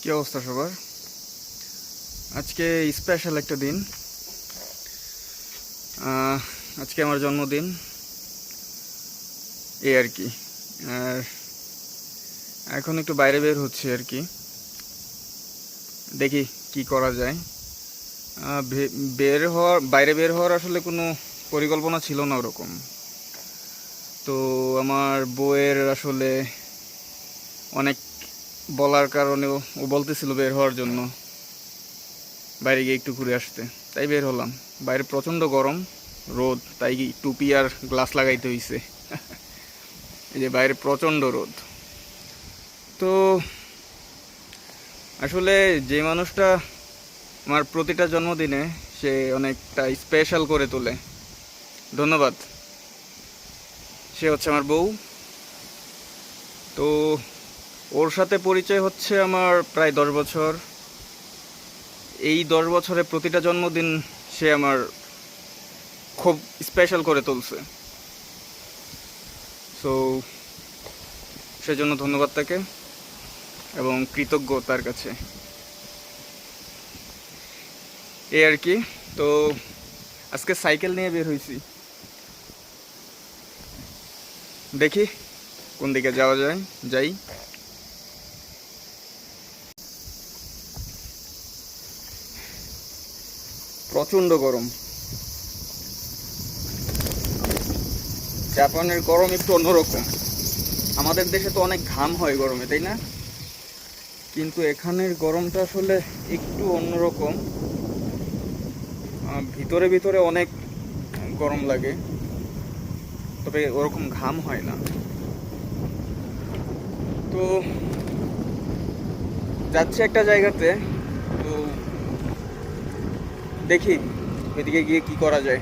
কি অবস্থা সবার? আজকে স্পেশাল একটা দিন। আজকে আমার জন্মদিন, এই আর কি। আর এখন একটু বাইরে বের হচ্ছে আর কি, দেখি কি করা যায়। বাইরে বের হওয়ার আসলে কোনো পরিকল্পনা ছিল না ওরকম। তো আমার বউয়ের আসলে অনেক বলার কারণেও ও বলতেছিল বের হওয়ার জন্য, বাইরে গিয়ে একটু ঘুরে আসতে, তাই বের হলাম। বাইরে প্রচণ্ড গরম, রোদ, তাই টুপি আর গ্লাস লাগাইতে হইছে। এই যে বাইরে প্রচণ্ড রোদ। তো আসলে যে মানুষটা আমার প্রতিটা জন্মদিনে সে অনেকটা স্পেশাল করে তোলে, ধন্যবাদ, সে হচ্ছে আমার বউ। তো ওর সাথে পরিচয় হচ্ছে আমার প্রায় 10 বছর। এই 10 বছরে প্রতিটা জন্মদিন সে আমার খুব স্পেশাল করে তুলছে। সো সেজন্য ধন্যবাদ তাকে এবং কৃতজ্ঞ তার কাছে, এই আর কি। তো আজকে সাইকেল নিয়ে বের হয়েছি, দেখি কোন দিকে যাওয়া যায়, যাই। প্রচণ্ড গরম, জাপানের গরম একটু অন্যরকম। আমাদের দেশে তো অনেক ঘাম হয় গরমে, তাই না? কিন্তু এখানের গরমটা আসলে একটু অন্যরকম। ভিতরে ভিতরে অনেক গরম লাগে, তবে ওরকম ঘাম হয় না। তো যাচ্ছে একটা জায়গাতে, তো দেখি এদিকে গিয়ে কি করা যায়।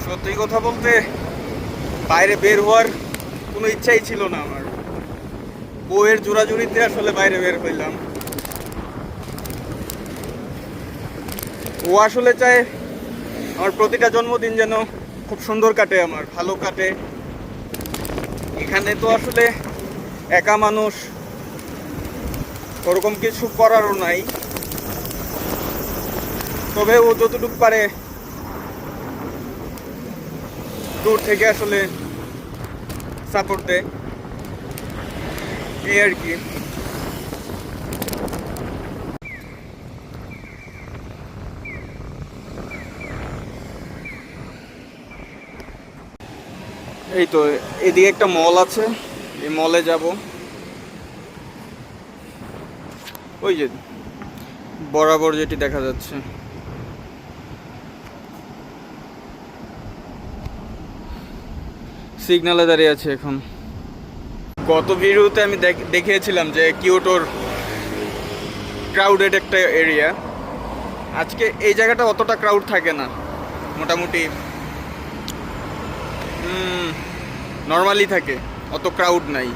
সত্যি কথা বলতে বাইরে বের হওয়ার কোনো ইচ্ছাই ছিল না আমার। বউয়ের জোড়াজুড়িতে আসলে বাইরে বের হইলাম। ও আসলে চায় আমার প্রতিটা জন্মদিন যেন খুব সুন্দর কাটে, আমার ভালো কাটে। এখানে তো আসলে একা মানুষ, ওরকম কিছু করারও নাই। তবে ও যতটুকু পারে দূর থেকে আসলে সাপোর্ট দেয়, এই আর কি। এই তো এদিকে একটা মল আছে, এই মলে যাব। ওই যে বরাবর যেটি দেখা যাচ্ছে, সিগন্যালে দাঁড়িয়ে আছে এখন। গত ভিডিওতে আমি দেখিয়েছিলাম যে কিয়োটোর ক্রাউডেড একটা এরিয়া। আজকে এই জায়গাটা অতটা ক্রাউড থাকে না, মোটামুটি নর্মালি থাকে, অত ক্রাউড নাই।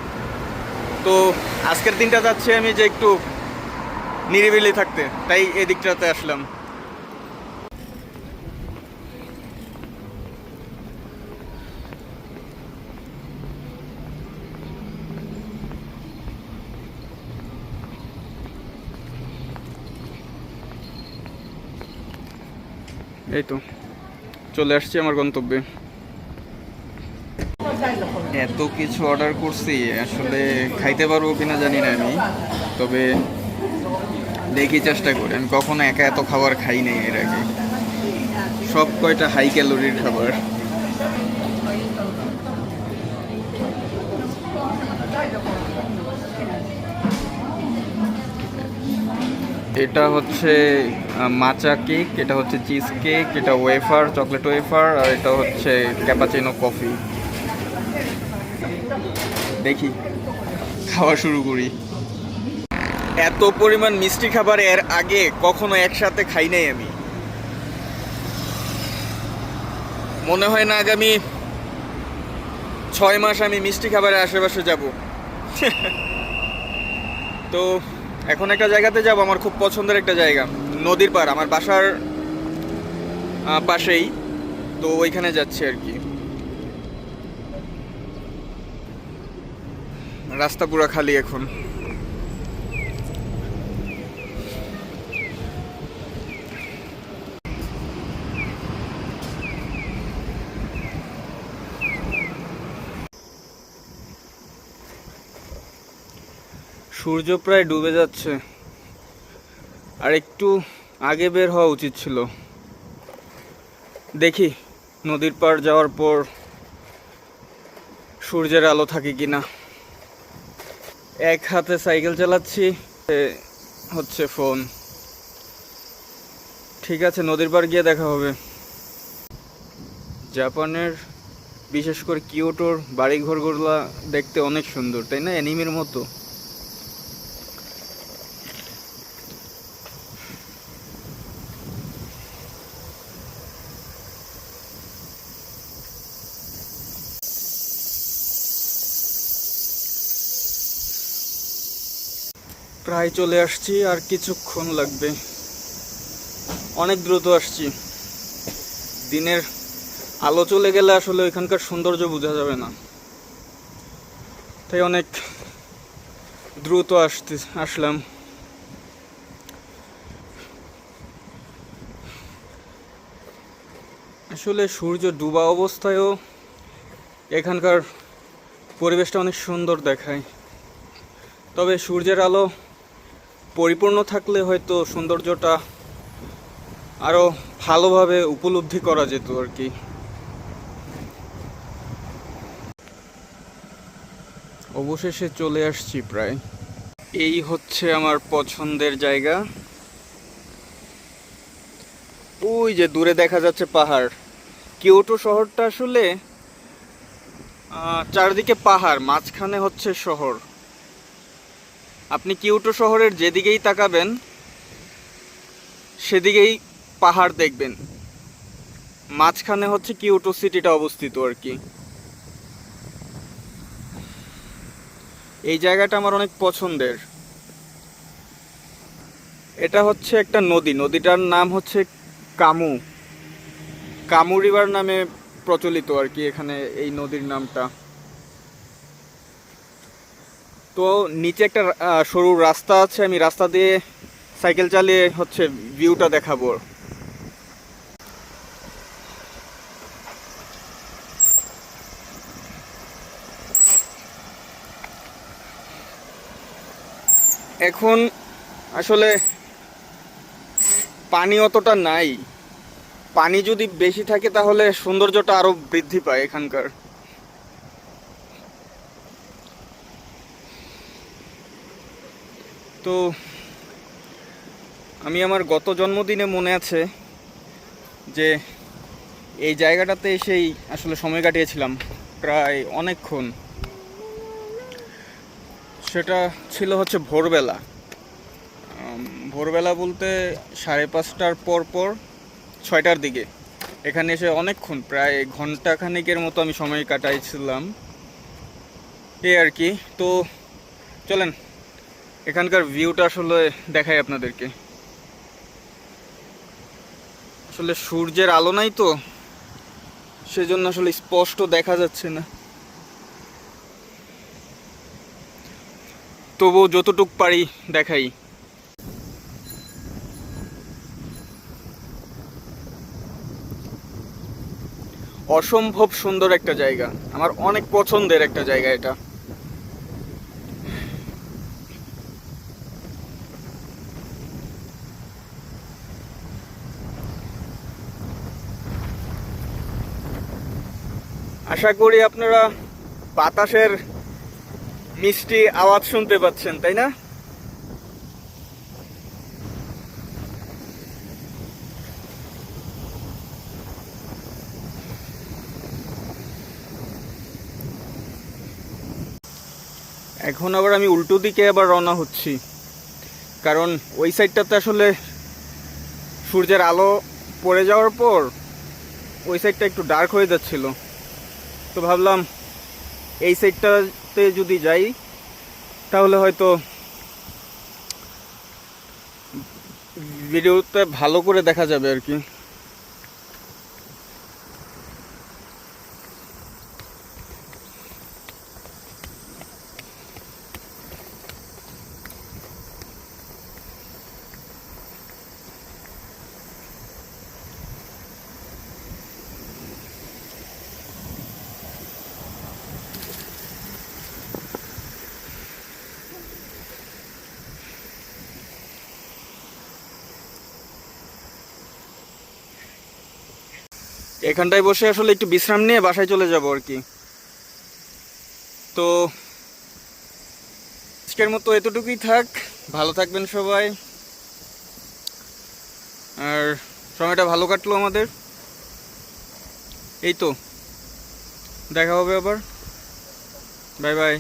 তো আজকের দিনটা যাচ্ছে আমি যে একটু নিরিবিলি থাকতে, তাই এই দিকটাতে আসলাম। এই তো চলে আসছি আমার গন্তব্যে। এত কিছু অর্ডার করছি, আসলে খাইতে পারবো কিনা জানি না আমি, তবে দেখি চেষ্টা করি। আমি কখনো একা এত খাবার খাই নাই এর আগে, সব কয়টা হাই ক্যালোরির খাবার। এটা হচ্ছে মাচা কেক, এটা হচ্ছে চিজ কেক, এটা ওয়েফার, চকলেট ওয়েফার, আর এটা হচ্ছে ক্যাপাচিনো কফি। দেখি খাওয়া শুরু করি। এত পরিমাণ মিষ্টি খাবার এর আগে কখনো একসাথে খাই নাই আমি। মনে হয় না আগামী 6 মাস আমি মিষ্টি খাবারের আশেপাশে যাব। তো এখন একটা জায়গাতে যাব, আমার খুব পছন্দের একটা জায়গা, নদীর পাড়, আমার বাসার পাশেই। তো ওইখানে যাচ্ছি আর কি। রাস্তা পুরো খালি এখন। সূর্য প্রায় ডুবে যাচ্ছে, আর একটু আগে বের হওয়া উচিত ছিল। দেখি নদীর পাড় যাওয়ার পর সূর্যের আলো থাকে কিনা। এক হাতে সাইকেল চালাচ্ছি, হচ্ছে ফোন। ঠিক আছে, নদীর পাড় গিয়ে দেখা হবে। জাপানের বিশেষ করে কিয়োটোর বাড়িঘরগুলো দেখতে অনেক সুন্দর, তাই না? অ্যানিমের মতো। প্রায় চলে আসছি, আর কিছুক্ষণ লাগবে। অনেক দ্রুত আসছি। দিনের আলো চলে গেলে আসলে ওইখানকার সৌন্দর্য বোঝা যাবে না, তাই অনেক দ্রুত আসলাম। আসলে সূর্য ডুবা অবস্থায়ও এখানকার পরিবেশটা অনেক সুন্দর দেখায়। তবে সূর্যের আলো পরিপূর্ণ থাকলে হয়তো সৌন্দর্যটা আরো ভালোভাবে উপলব্ধি করা যেত আর কি। অবশেষে চলে আসছি প্রায়। এই হচ্ছে আমার পছন্দের জায়গা। ওই যে দূরে দেখা যাচ্ছে পাহাড়। কিয়োটো শহরটা আসলে চারদিকে পাহাড়, মাঝখানে হচ্ছে শহর। আপনি কিয়োটো শহরের যেদিকেই তাকাবেন সেদিকেই পাহাড় দেখবেন। মাঝখানে হচ্ছে কিয়োটো সিটিটা অবস্থিত আর কি। এই জায়গাটা আমার অনেক পছন্দের। এটা হচ্ছে একটা নদী, নদীটার নাম হচ্ছে কামু। কামু রিভার নামে প্রচলিত আর কি এখানে এই নদীর নামটা। তো নিচে একটা সরু রাস্তা আছে, আমি রাস্তা দিয়ে সাইকেল চালিয়ে হচ্ছে ভিউটা দেখাবো। এখন আসলে পানি অতটা নাই। পানি যদি বেশি থাকে তাহলে সৌন্দর্যটা আরো বৃদ্ধি পায় এখানকার। তো আমি আমার গত জন্মদিনে মনে আছে যে এই জায়গাটাতে এসেই আসলে সময় কাটিয়েছিলাম প্রায় অনেকক্ষণ। সেটা ছিল হচ্ছে ভোরবেলা। ভোরবেলা বলতে 5:30টার পর 6টার দিকে এখানে এসে অনেকক্ষণ, প্রায় ঘন্টা খানিকের মতো আমি সময় কাটাইছিলাম এই আর কি। তো চলেন এখানকার ভিউটা আসলে দেখাই আপনাদেরকে। আসলে সূর্যের আলো নাই তো, সেজন্য আসলে স্পষ্ট দেখা যাচ্ছে না, তবুও যতটুক পারি দেখাই। অসম্ভব সুন্দর একটা জায়গা, আমার অনেক পছন্দের একটা জায়গা এটা। আশা করি আপনারা বাতাসের মিষ্টি আওয়াজ শুনতে পাচ্ছেন, তাই না? এখন আবার আমি উল্টো দিকে আবার রওনা হচ্ছি, কারণ ওই সাইডটাতে আসলে সূর্যের আলো পড়ে যাওয়ার পর ওই সাইডটা একটু ডার্ক হয়ে যাচ্ছিল। তো ভাবলাম এই সাইডটাতে যদি যাই তাহলে হয়তো ভিডিওতে ভালো করে দেখা যাবে আর কি। এখানটায় বসে আসলে একটু বিশ্রাম নিয়ে বাসায় চলে যাব আর কি। তো আজকের মতো এতটুকুই থাক, ভালো থাকবেন সবাই, আর সময়টা ভালো কাটলো আমাদের। এই তো দেখা হবে আবার, বাই বাই।